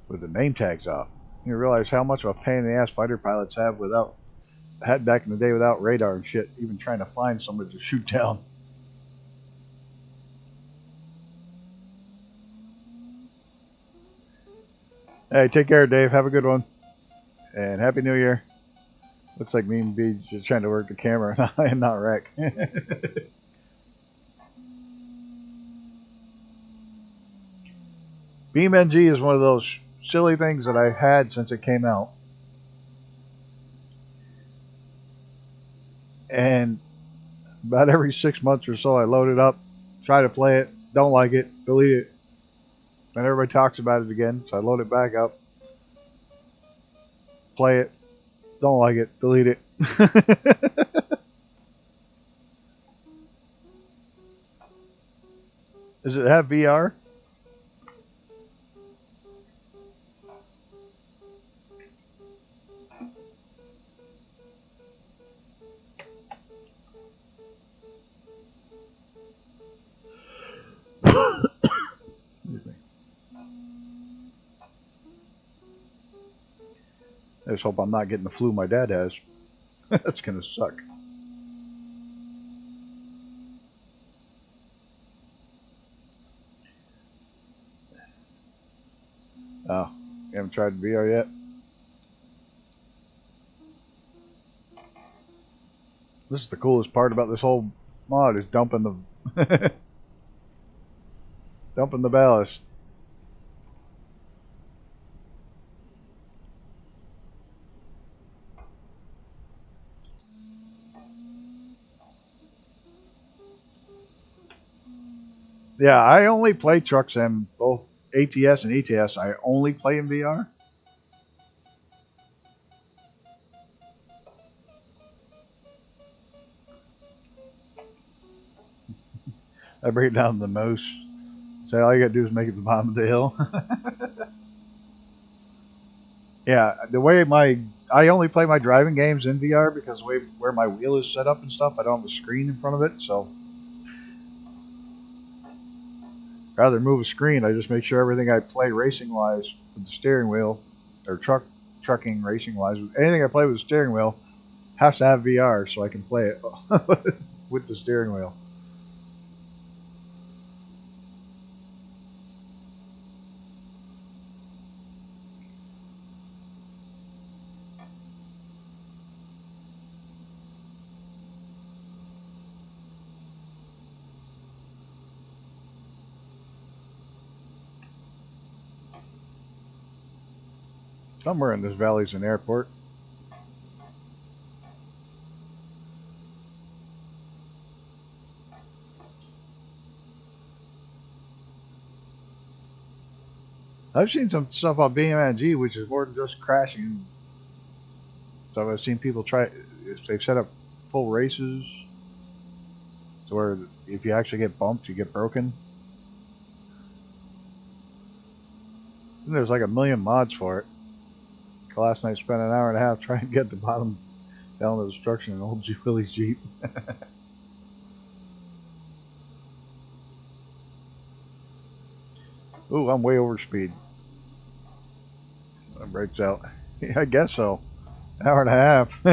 with the name tags off. You realize how much of a pain in the ass fighter pilots had back in the day without radar and shit, even trying to find somebody to shoot down. Hey, take care, Dave. Have a good one. And Happy New Year. Looks like me and B's just trying to work the camera and not wreck. BeamNG is one of those silly things that I've had since it came out. And about every 6 months or so, I load it up, try to play it, don't like it, delete it. Then everybody talks about it again, so I load it back up, play it, don't like it, delete it. Does it have VR? I just hope I'm not getting the flu my dad has. That's gonna suck. Oh, you haven't tried VR yet? This is the coolest part about this whole mod is dumping the dumping the ballast. Yeah, I only play trucks in both ATS and ETS. I only play in VR. I bring it down the most. Say all you gotta do is make it to the bottom of the hill. Yeah, I only play my driving games in VR because where my wheel is set up and stuff, I don't have a screen in front of it. So rather than move a screen, I just make sure everything I play racing wise with the steering wheel, or trucking racing wise, anything I play with the steering wheel has to have VR so I can play it with the steering wheel. Somewhere in this valley's an airport. I've seen some stuff on BMNG which is more than just crashing. So I've seen people try. They've set up full races to where if you actually get bumped, you get broken. And there's like a million mods for it. Last night, spent an hour and a half trying to get the bottom down to destruction in old Willie's Jeep. Ooh, I'm way over speed. That breaks out. Yeah, I guess so. Hour and a half.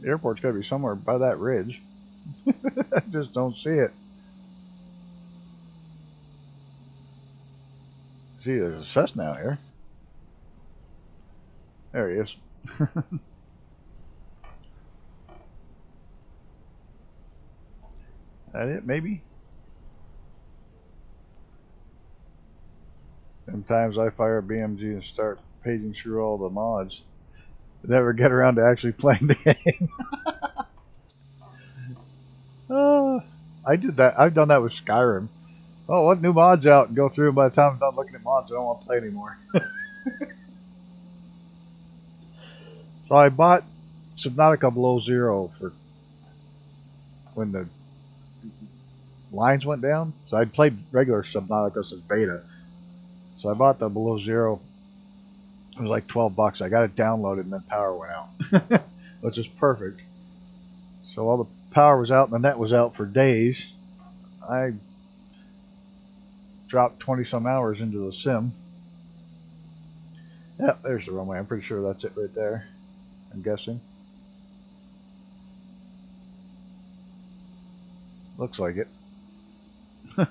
The airport's got to be somewhere by that ridge. I just don't see it. See, there's a Cessna out here. There he is. That it, maybe? Sometimes I fire a BMG and start paging through all the mods. But never get around to actually playing the game. I did that. I've done that with Skyrim. Oh, what new mods out? And go through them. By the time I'm done looking at mods, I don't want to play anymore. So I bought Subnautica Below Zero for when the lines went down. So I'd played regular Subnautica since beta. So I bought the Below Zero. It was like $12. I got it downloaded and then power went out. Which is perfect. So while the power was out and the net was out for days, I dropped 20 some hours into the sim. Yep, there's the runway. I'm pretty sure that's it right there. I'm guessing. Looks like it. We're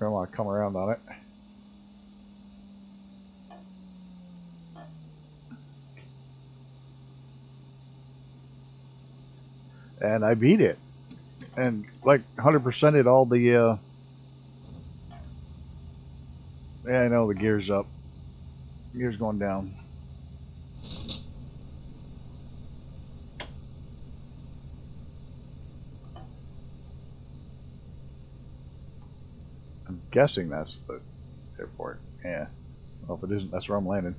gonna want to come around on it. And I beat it. And like 100%ed all the yeah, I know the gear's up. Gear's going down. I'm guessing that's the airport. Yeah. Well, if it isn't, that's where I'm landing.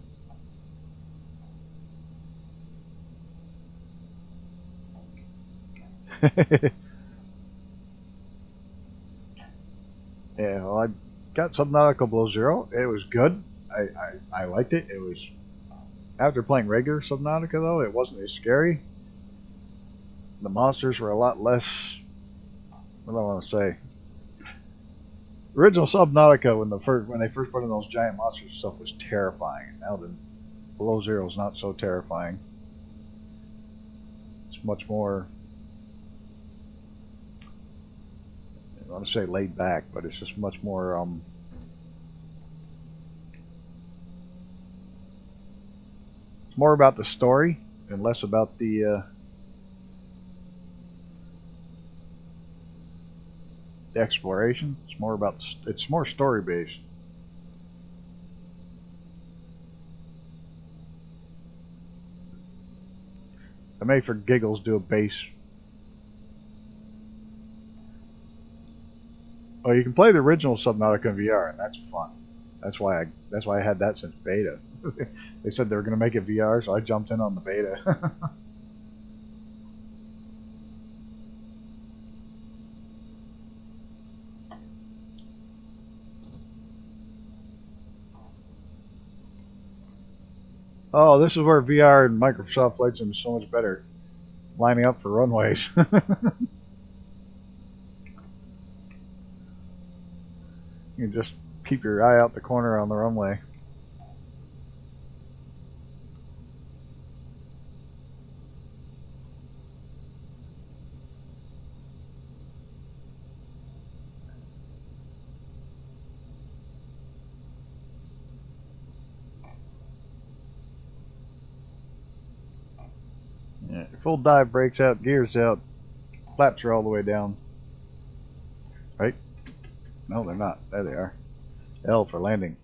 Yeah, well, I got Subnautica Below Zero. It was good. I liked it. It was, after playing regular Subnautica though, it wasn't as scary. The monsters were a lot less, what do I want to say? Original Subnautica, when they first put in those giant monsters, stuff was terrifying. Now the Below Zero is not so terrifying. It's much more, I want to say laid back, but it's just much more it's more about the story and less about the exploration. It's more about, it's more story based. I may for giggles do a base. Oh, you can play the original Subnautica in VR, and that's fun. That's why I had that since beta. They said they were going to make it VR, so I jumped in on the beta. Oh, this is where VR and Microsoft Flight Sim is so much better. Lining up for runways. You can just keep your eye out the corner on the runway. Yeah, full dive brakes out, gears out, flaps are all the way down. Right? No, they're not. There they are. L for landing.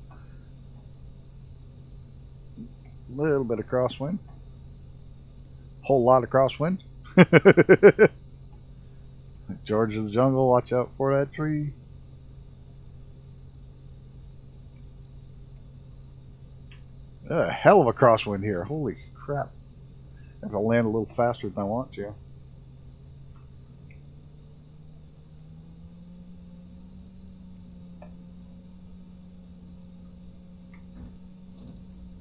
A little bit of crosswind. Whole lot of crosswind. George of the Jungle, watch out for that tree. A hell of a crosswind here. Holy crap. I have to land a little faster than I want to.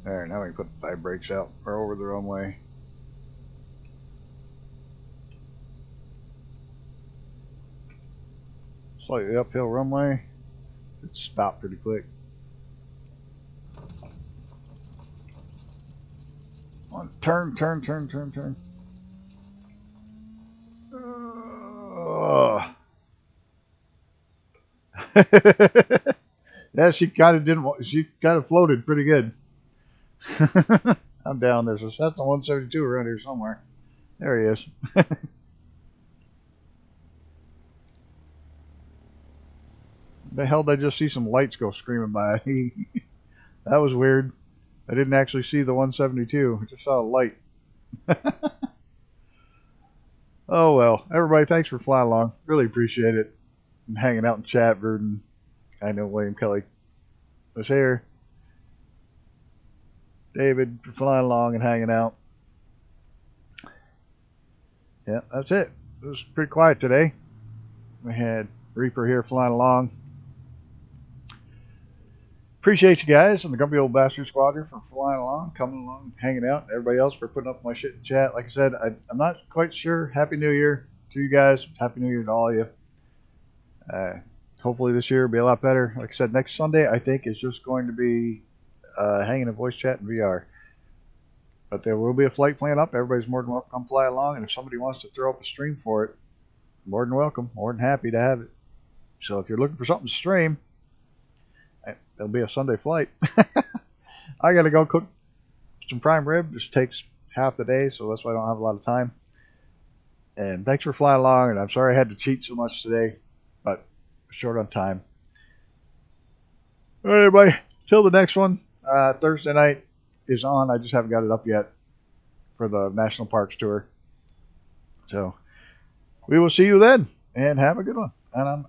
There, now we can put the dive brakes out or over the runway. Slightly uphill runway. It stopped pretty quick. On turn. Yeah, she kind of didn't. She kind of floated pretty good. I'm down. There's a Cessna 172 around here somewhere. There he is. The hell did I just see some lights go screaming by? That was weird. I didn't actually see the 172. I just saw a light. Oh well. Everybody, thanks for flying along. Really appreciate it. And hanging out in chat, Verdon. I know William Kelly was here. David for flying along and hanging out. Yeah, that's it. It was pretty quiet today. We had Reaper here flying along. Appreciate you guys and the Grumpy Old Bastard Squadron for flying along, coming along, hanging out. Everybody else for putting up my shit in chat. Like I said, I'm not quite sure. Happy New Year to you guys. Happy New Year to all of you. Hopefully this year will be a lot better. Like I said, next Sunday I think is just going to be hanging a voice chat in VR. But there will be a flight planned up. Everybody's more than welcome to come fly along. And if somebody wants to throw up a stream for it, more than welcome. More than happy to have it. So if you're looking for something to stream, there'll be a Sunday flight. I got to go cook some prime rib. Just takes half the day, so that's why I don't have a lot of time. And thanks for flying along. And I'm sorry I had to cheat so much today, but short on time. All right, everybody. Till the next one. Thursday night is on. I just haven't got it up yet for the National Parks Tour. So we will see you then, and have a good one. And I'm